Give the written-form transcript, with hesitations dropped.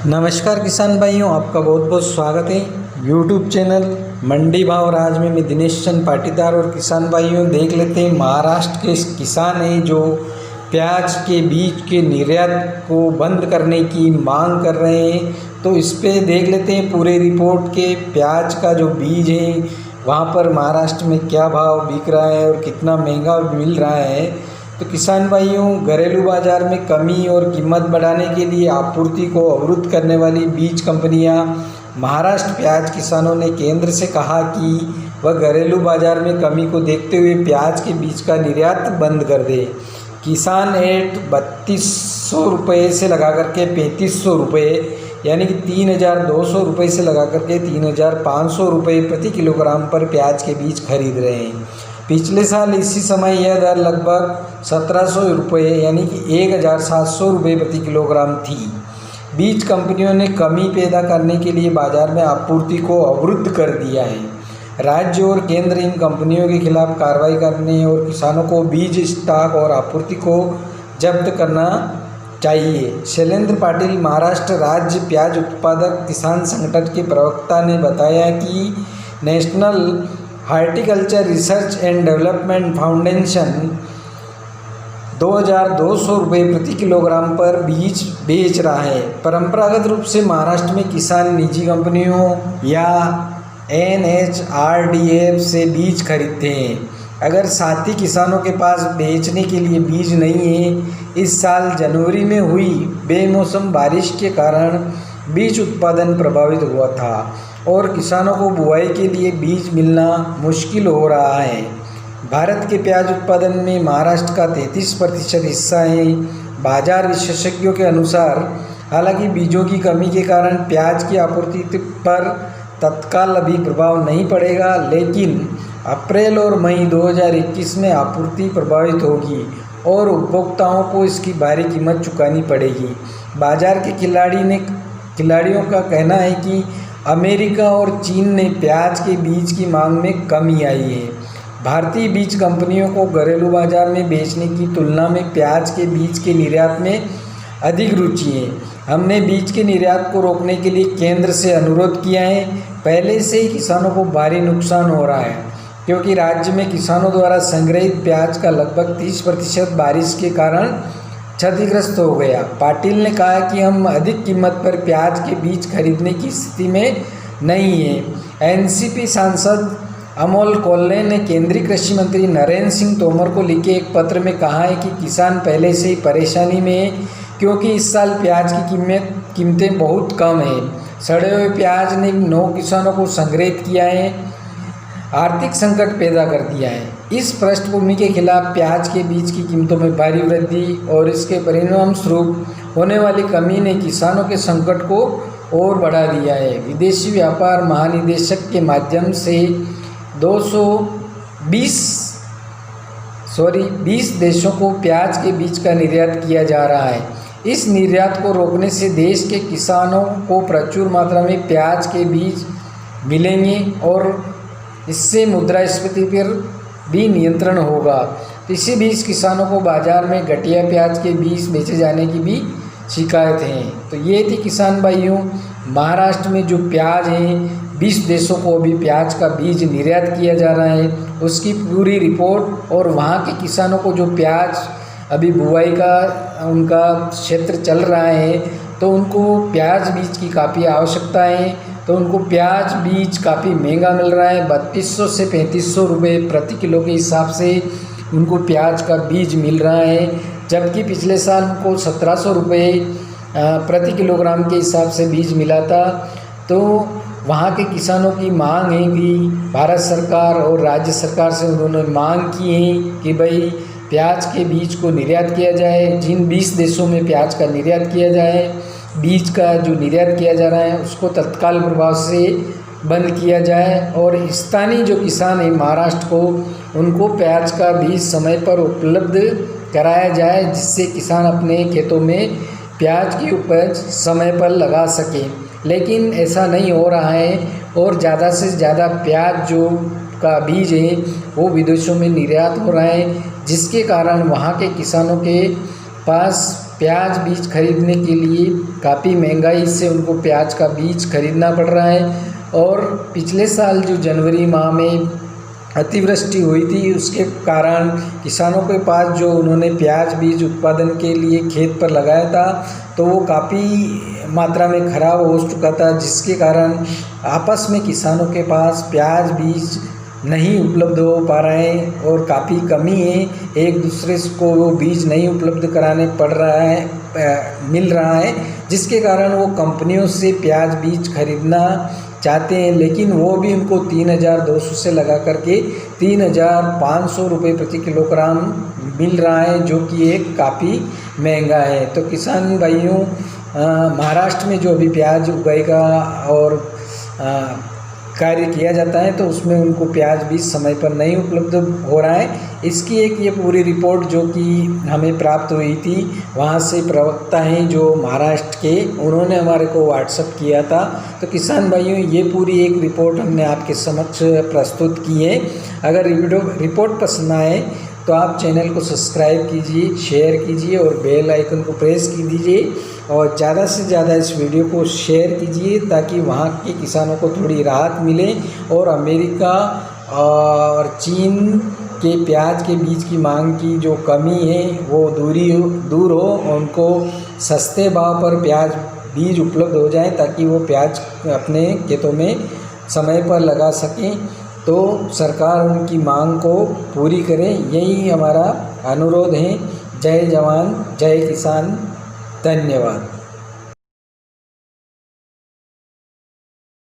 नमस्कार किसान भाइयों, आपका बहुत बहुत स्वागत है यूट्यूब चैनल मंडी भाव राज में। मैं दिनेश चंद पाटीदार। और किसान भाइयों, देख लेते हैं महाराष्ट्र के किसान हैं जो प्याज के बीज के निर्यात को बंद करने की मांग कर रहे हैं। तो इस पे देख लेते हैं पूरे रिपोर्ट के प्याज का जो बीज है वहाँ पर महाराष्ट्र में क्या भाव बिक रहा है और कितना महंगा मिल रहा है। तो किसान भाइयों, घरेलू बाज़ार में कमी और कीमत बढ़ाने के लिए आपूर्ति को अवरुद्ध करने वाली बीज कंपनियां महाराष्ट्र प्याज किसानों ने केंद्र से कहा कि वह घरेलू बाज़ार में कमी को देखते हुए प्याज के बीज का निर्यात बंद कर दे। किसान एट 3200 रुपये से लगा करके 3500 रुपये यानी कि 3200 रुपये से लगा करके 3500 रुपये प्रति किलोग्राम पर प्याज के बीज खरीद रहे हैं। पिछले साल इसी समय यह दर लगभग 1700 रुपये यानी कि 1700 रुपये प्रति किलोग्राम थी। बीज कंपनियों ने कमी पैदा करने के लिए बाजार में आपूर्ति को अवरुद्ध कर दिया है। राज्य और केंद्र इन कंपनियों के खिलाफ कार्रवाई करने और किसानों को बीज स्टॉक और आपूर्ति को जब्त करना चाहिए। शैलेंद्र पाटिल, महाराष्ट्र राज्य प्याज उत्पादक किसान संगठन के प्रवक्ता ने बताया कि national horticulture research and development foundation 2200 रुपये प्रति किलोग्राम पर बीज बेच रहा है। परंपरागत रूप से महाराष्ट्र में किसान निजी कंपनियों या NHRDF से बीज खरीदते हैं। अगर साथी किसानों के पास बेचने के लिए बीज नहीं है। इस साल जनवरी में हुई बेमौसम बारिश के कारण बीज उत्पादन प्रभावित हुआ था और किसानों को बुआई के लिए बीज मिलना मुश्किल हो रहा है। भारत के प्याज उत्पादन में महाराष्ट्र का 33% हिस्सा है। बाजार विशेषज्ञों के अनुसार हालांकि बीजों की कमी के कारण प्याज की आपूर्ति पर तत्काल अभी प्रभाव नहीं पड़ेगा, लेकिन अप्रैल और मई 2021 में आपूर्ति प्रभावित होगी और उपभोक्ताओं को इसकी भारी कीमत चुकानी पड़ेगी। बाजार के खिलाड़ियों का कहना है कि अमेरिका और चीन ने प्याज के बीज की मांग में कमी आई है। भारतीय बीज कंपनियों को घरेलू बाजार में बेचने की तुलना में प्याज के बीज के निर्यात में अधिक रुचि है। हमने बीज के निर्यात को रोकने के लिए केंद्र से अनुरोध किया है। पहले से ही किसानों को भारी नुकसान हो रहा है क्योंकि राज्य में किसानों द्वारा संग्रहित प्याज का लगभग 30% बारिश के कारण क्षतिग्रस्त हो गया। पाटिल ने कहा कि हम अधिक कीमत पर प्याज के बीज खरीदने की स्थिति में नहीं है। एनसीपी सांसद अमोल कोल्हे ने केंद्रीय कृषि मंत्री नरेंद्र सिंह तोमर को लिखे एक पत्र में कहा है कि किसान पहले से ही परेशानी में है क्योंकि इस साल प्याज की कीमतें बहुत कम हैं। सड़े हुए प्याज ने 9 किसानों को संग्रहित किया है, आर्थिक संकट पैदा कर दिया है। इस पृष्ठभूमि के खिलाफ प्याज के बीज की कीमतों में भारी वृद्धि और इसके परिणाम स्वरूप होने वाली कमी ने किसानों के संकट को और बढ़ा दिया है। विदेशी व्यापार महानिदेशक के माध्यम से 20 देशों को प्याज के बीज का निर्यात किया जा रहा है। इस निर्यात को रोकने से देश के किसानों को प्रचुर मात्रा में प्याज के बीज मिलेंगे और इससे मुद्रास्फीति पर भी नियंत्रण होगा। इसी बीच किसानों को बाजार में घटिया प्याज के बीज बेचे जाने की भी शिकायत है। तो ये थी किसान भाइयों, महाराष्ट्र में जो प्याज है 20 देशों को अभी प्याज का बीज निर्यात किया जा रहा है, उसकी पूरी रिपोर्ट और वहाँ के किसानों को जो प्याज अभी बुआई का उनका क्षेत्र चल रहा है तो उनको प्याज बीज की काफ़ी आवश्यकता है। तो उनको प्याज बीज काफ़ी महंगा मिल रहा है। 3200 से 3500 रुपये प्रति किलो के हिसाब से उनको प्याज का बीज मिल रहा है, जबकि पिछले साल उनको 1700 रुपये प्रति किलोग्राम के हिसाब से बीज मिला था। तो वहाँ के किसानों की मांग है कि भारत सरकार और राज्य सरकार से उन्होंने मांग की है कि भाई प्याज के बीज को निर्यात किया जाए। जिन 20 देशों में प्याज का निर्यात किया जाए, बीज का जो निर्यात किया जा रहा है उसको तत्काल प्रभाव से बंद किया जाए और स्थानीय जो किसान हैं महाराष्ट्र को, उनको प्याज का बीज समय पर उपलब्ध कराया जाए, जिससे किसान अपने खेतों में प्याज की उपज समय पर लगा सके। लेकिन ऐसा नहीं हो रहा है और ज़्यादा से ज़्यादा प्याज जो का बीज है वो विदेशों में निर्यात हो रहा है, जिसके कारण वहाँ के किसानों के पास प्याज बीज खरीदने के लिए काफ़ी महंगाई से उनको प्याज का बीज खरीदना पड़ रहा है। और पिछले साल जो जनवरी माह में अतिवृष्टि हुई थी उसके कारण किसानों के पास जो उन्होंने प्याज बीज उत्पादन के लिए खेत पर लगाया था तो वो काफ़ी मात्रा में ख़राब हो चुका था, जिसके कारण आपस में किसानों के पास प्याज बीज नहीं उपलब्ध हो पा रहे हैं और काफ़ी कमी है, एक दूसरे को वो बीज नहीं उपलब्ध कराने पड़ रहा है मिल रहा है, जिसके कारण वो कंपनियों से प्याज बीज खरीदना चाहते हैं, लेकिन वो भी उनको 3,200 से लगा करके 3,500 रुपये प्रति किलोग्राम मिल रहा है, जो कि एक काफ़ी महंगा है। तो किसान भाइयों, महाराष्ट्र में जो अभी प्याज उगाएगा और कार्य किया जाता है तो उसमें उनको प्याज बीज समय पर नहीं उपलब्ध हो रहा है। इसकी एक ये पूरी रिपोर्ट जो कि हमें प्राप्त हुई थी, वहाँ से प्रवक्ता हैं जो महाराष्ट्र के, उन्होंने हमारे को व्हाट्सएप किया था। तो किसान भाइयों, ये पूरी एक रिपोर्ट हमने आपके समक्ष प्रस्तुत की है। अगर रिपोर्ट पसंद आए तो आप चैनल को सब्सक्राइब कीजिए, शेयर कीजिए और बेल आइकन को प्रेस की दीजिए और ज़्यादा से ज़्यादा इस वीडियो को शेयर कीजिए ताकि वहाँ के किसानों को थोड़ी राहत मिले और अमेरिका और चीन के प्याज के बीज की मांग की जो कमी है वो दूर हो, उनको सस्ते भाव पर प्याज बीज उपलब्ध हो जाए ताकि वो प्याज अपने खेतों में समय पर लगा सकें। तो सरकार उनकी मांग को पूरी करे, यही हमारा अनुरोध है। जय जवान जय किसान, धन्यवाद।